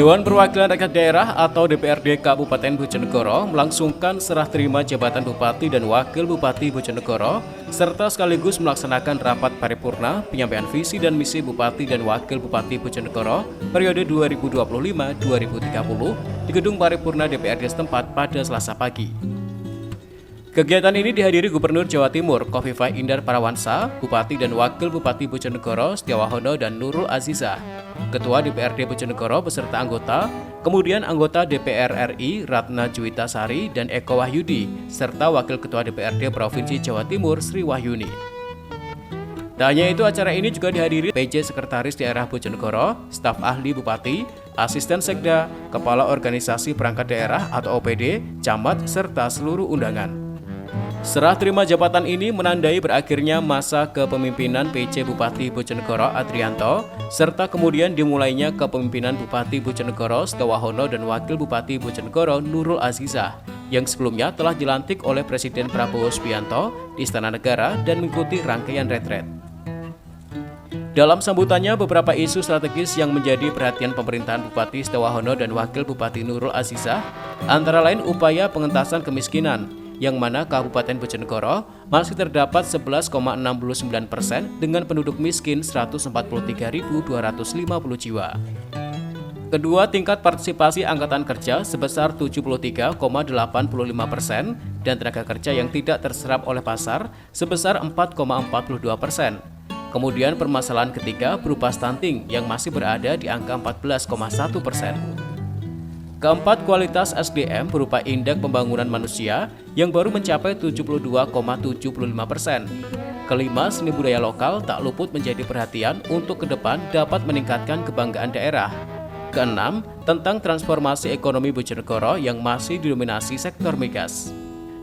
Dewan Perwakilan Rakyat Daerah atau DPRD Kabupaten Bojonegoro melangsungkan serah terima jabatan Bupati dan Wakil Bupati Bojonegoro serta sekaligus melaksanakan rapat paripurna penyampaian visi dan misi Bupati dan Wakil Bupati Bojonegoro periode 2025-2030 di Gedung Paripurna DPRD setempat pada Selasa pagi. Kegiatan ini dihadiri Gubernur Jawa Timur Khofifah Indar Parawansa, Bupati dan Wakil Bupati Bojonegoro Setiawahono dan Nurul Azizah, Ketua DPRD Bojonegoro beserta anggota, kemudian anggota DPR RI Ratna Juwita Sari dan Eko Wahyudi, serta Wakil Ketua DPRD Provinsi Jawa Timur Sri Wahyuni. Tak hanya itu, acara ini juga dihadiri PJ Sekretaris Daerah Bojonegoro, staf ahli Bupati, asisten sekda, kepala organisasi perangkat daerah atau OPD, camat, serta seluruh undangan. Serah terima jabatan ini menandai berakhirnya masa kepemimpinan PJ Bupati Bojonegoro Adrianto, serta kemudian dimulainya kepemimpinan Bupati Bojonegoro Setiawahono dan Wakil Bupati Bojonegoro Nurul Azizah, yang sebelumnya telah dilantik oleh Presiden Prabowo Subianto di Istana Negara dan mengikuti rangkaian retret. Dalam sambutannya, beberapa isu strategis yang menjadi perhatian pemerintahan Bupati Setiawahono dan Wakil Bupati Nurul Azizah, antara lain upaya pengentasan kemiskinan, yang mana Kabupaten Bojonegoro masih terdapat 11,69% dengan penduduk miskin 143.250 jiwa. Kedua, tingkat partisipasi angkatan kerja sebesar 73,85% dan tenaga kerja yang tidak terserap oleh pasar sebesar 4,42%. Kemudian permasalahan ketiga berupa stunting yang masih berada di angka 14,1%. Keempat, kualitas SDM berupa indeks pembangunan manusia yang baru mencapai 72,75%. Kelima, seni budaya lokal tak luput menjadi perhatian untuk ke depan dapat meningkatkan kebanggaan daerah. Keenam, tentang transformasi ekonomi Bojonegoro yang masih didominasi sektor migas.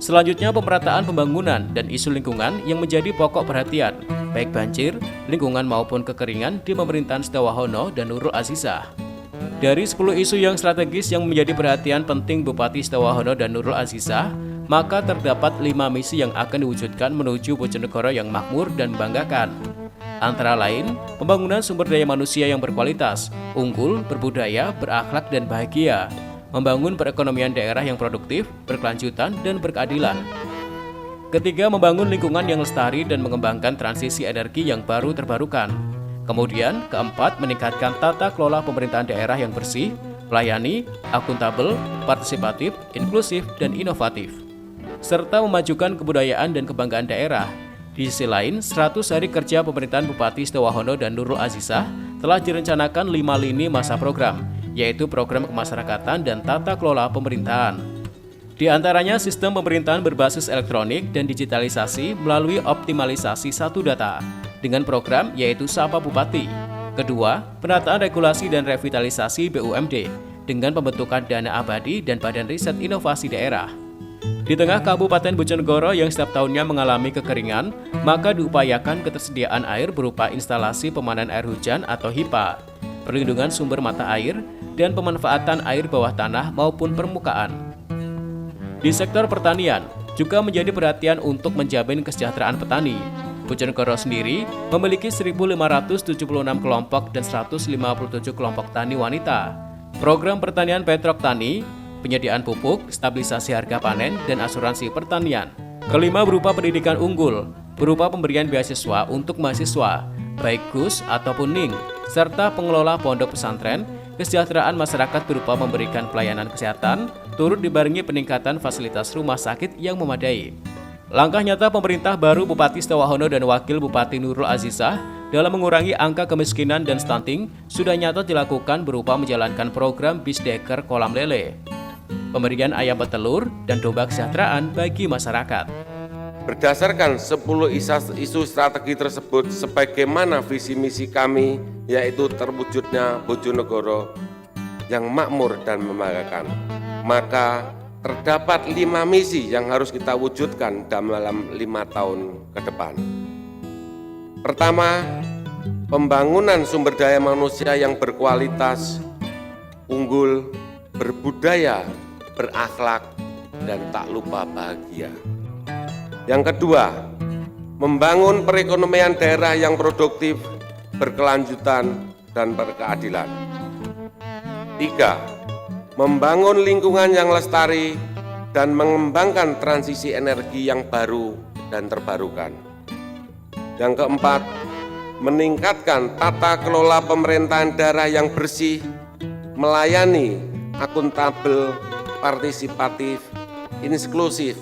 Selanjutnya, pemerataan pembangunan dan isu lingkungan yang menjadi pokok perhatian, baik banjir, lingkungan maupun kekeringan di pemerintahan Setiawahono dan Nurul Azizah. Dari 10 isu yang strategis yang menjadi perhatian penting Bupati Setiawahono dan Nurul Azizah, maka terdapat 5 misi yang akan diwujudkan menuju Bojonegoro yang makmur dan membanggakan. Antara lain, pembangunan sumber daya manusia yang berkualitas, unggul, berbudaya, berakhlak, dan bahagia, membangun perekonomian daerah yang produktif, berkelanjutan, dan berkeadilan. Ketiga, membangun lingkungan yang lestari dan mengembangkan transisi energi yang baru terbarukan. Kemudian, keempat, meningkatkan tata kelola pemerintahan daerah yang bersih, melayani, akuntabel, partisipatif, inklusif, dan inovatif, serta memajukan kebudayaan dan kebanggaan daerah. Di sisi lain, 100 hari kerja pemerintahan Bupati Setiawahono dan Nurul Azizah telah direncanakan 5 lini masa program, yaitu program kemasyarakatan dan tata kelola pemerintahan. Di antaranya sistem pemerintahan berbasis elektronik dan digitalisasi melalui optimalisasi satu data, dengan program yaitu Sapa Bupati. Kedua, penataan regulasi dan revitalisasi BUMD dengan pembentukan dana abadi dan badan riset inovasi daerah. Di tengah Kabupaten Bojonegoro yang setiap tahunnya mengalami kekeringan, maka diupayakan ketersediaan air berupa instalasi pemanen air hujan atau HIPA, perlindungan sumber mata air, dan pemanfaatan air bawah tanah maupun permukaan. Di sektor pertanian, juga menjadi perhatian untuk menjamin kesejahteraan petani. Bojonegoro sendiri memiliki 1.576 kelompok dan 157 kelompok tani wanita. Program pertanian Petrok Tani, penyediaan pupuk, stabilisasi harga panen, dan asuransi pertanian. Kelima, berupa pendidikan unggul, berupa pemberian beasiswa untuk mahasiswa, baik GUS ataupun NING, serta pengelola pondok pesantren, kesejahteraan masyarakat berupa memberikan pelayanan kesehatan, turut dibarengi peningkatan fasilitas rumah sakit yang memadai. Langkah nyata pemerintah baru Bupati Setiawahono dan Wakil Bupati Nurul Azizah dalam mengurangi angka kemiskinan dan stunting sudah nyata dilakukan berupa menjalankan program Bisdeker Kolam Lele, pemberian ayam petelur, dan domba kesejahteraan bagi masyarakat. Berdasarkan 10 isu strategi tersebut, sebagaimana visi misi kami, yaitu terwujudnya Bojonegoro yang makmur dan membanggakan, maka terdapat 5 misi yang harus kita wujudkan dalam 5 tahun ke depan. Pertama, pembangunan sumber daya manusia yang berkualitas, unggul, berbudaya, berakhlak, dan tak lupa bahagia. Yang kedua, membangun perekonomian daerah yang produktif, berkelanjutan, dan berkeadilan. 3. Membangun lingkungan yang lestari dan mengembangkan transisi energi yang baru dan terbarukan. Yang keempat, meningkatkan tata kelola pemerintahan daerah yang bersih, melayani, akuntabel, partisipatif, inklusif,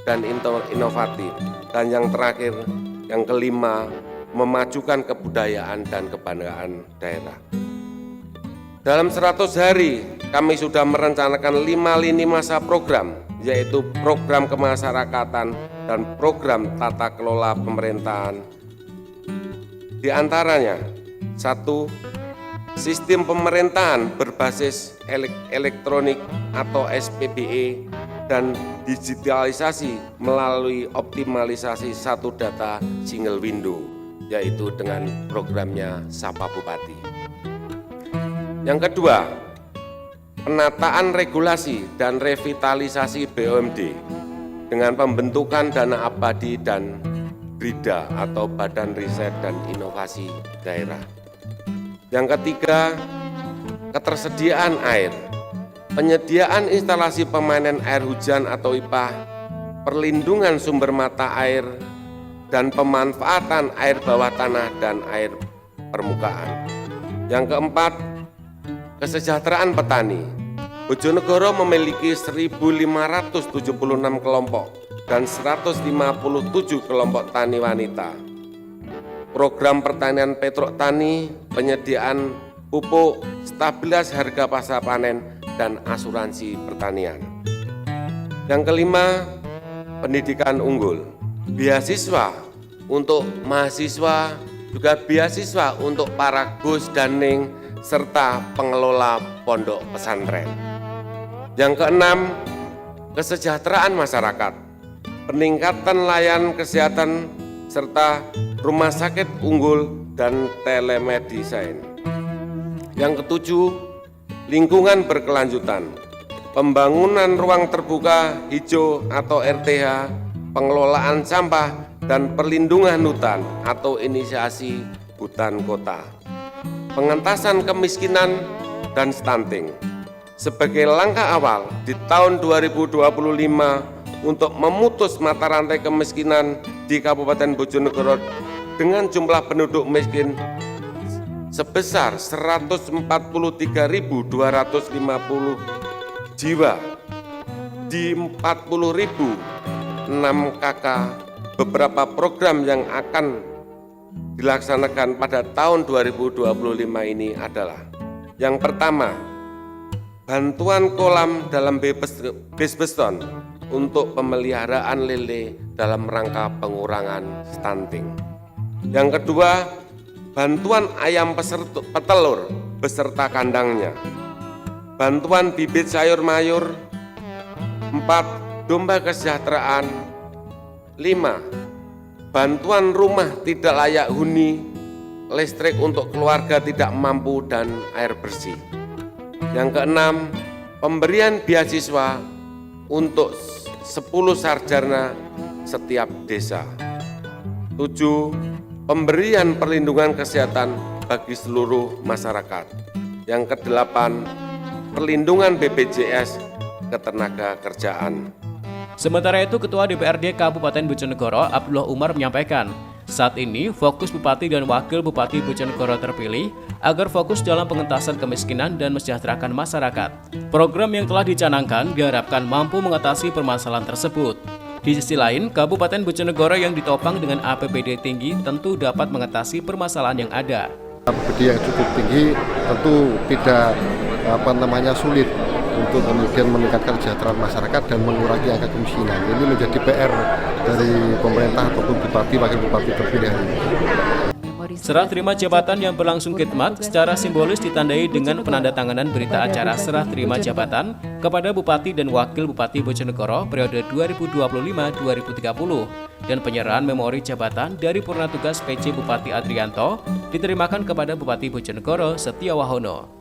dan inovatif. Dan yang terakhir, yang kelima, memajukan kebudayaan dan kebanggaan daerah. Dalam 100 hari, kami sudah merencanakan 5 lini masa program, yaitu program kemasyarakatan dan program tata kelola pemerintahan. Di antaranya, 1. Sistem pemerintahan berbasis elektronik atau SPBE dan digitalisasi melalui optimalisasi satu data single window, yaitu dengan programnya Sapa Bupati. Yang kedua, penataan regulasi dan revitalisasi BUMD dengan pembentukan dana abadi dan BRIDA atau Badan Riset dan Inovasi Daerah. Yang ketiga, ketersediaan air, penyediaan instalasi pemanen air hujan atau IPA, perlindungan sumber mata air, dan pemanfaatan air bawah tanah dan air permukaan. Yang keempat, kesejahteraan petani. Bojonegoro memiliki 1.576 kelompok dan 157 kelompok tani wanita. Program pertanian Petruk Tani, penyediaan pupuk, stabilitas harga pasar panen, dan asuransi pertanian. Yang kelima, pendidikan unggul. Beasiswa untuk mahasiswa, juga beasiswa untuk para Gus dan Ning, serta pengelola pondok pesantren. Yang keenam, kesejahteraan masyarakat. Peningkatan layanan kesehatan serta rumah sakit unggul dan telemedicine. Yang ketujuh, lingkungan berkelanjutan. Pembangunan ruang terbuka hijau atau RTH, pengelolaan sampah dan perlindungan hutan atau inisiasi hutan kota. Pengentasan kemiskinan dan stunting. Sebagai langkah awal di tahun 2025 untuk memutus mata rantai kemiskinan di Kabupaten Bojonegoro dengan jumlah penduduk miskin sebesar 143.250 jiwa di 40.006 KK. Beberapa program yang akan dilaksanakan pada tahun 2025 ini adalah: yang pertama, bantuan kolam dalam Besbeston untuk pemeliharaan lele dalam rangka pengurangan stunting. Yang kedua, bantuan ayam petelur beserta kandangnya. Bantuan bibit sayur mayur. 4. Domba kesejahteraan. 5. Bantuan rumah tidak layak huni, listrik untuk keluarga tidak mampu, dan air bersih. Yang keenam, pemberian beasiswa untuk 10 sarjana setiap desa. 7. Pemberian perlindungan kesehatan bagi seluruh masyarakat. Yang kedelapan, perlindungan BPJS ketenaga kerjaan. Sementara itu, Ketua DPRD Kabupaten Bojonegoro, Abdullah Umar, menyampaikan, saat ini fokus Bupati dan Wakil Bupati Bojonegoro terpilih agar fokus dalam pengentasan kemiskinan dan mesejahterakan masyarakat. Program yang telah dicanangkan diharapkan mampu mengatasi permasalahan tersebut. Di sisi lain, Kabupaten Bojonegoro yang ditopang dengan APBD tinggi tentu dapat mengatasi permasalahan yang ada. APBD yang cukup tinggi tentu tidak sulit untuk kemudian meningkatkan kesejahteraan masyarakat dan mengurangi angka kemiskinan. Ini menjadi PR dari pemerintah ataupun bupati, wakil bupati terpilih hari ini. Serah terima jabatan yang berlangsung khidmat secara simbolis ditandai dengan penandatanganan berita acara serah terima jabatan kepada Bupati dan Wakil Bupati Bojonegoro periode 2025-2030 dan penyerahan memori jabatan dari Purna Tugas PC Bupati Adrianto diterimakan kepada Bupati Bojonegoro Setiawahono.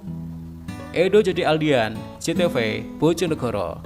Edo Jodi Aldian, CTV, Bojonegoro.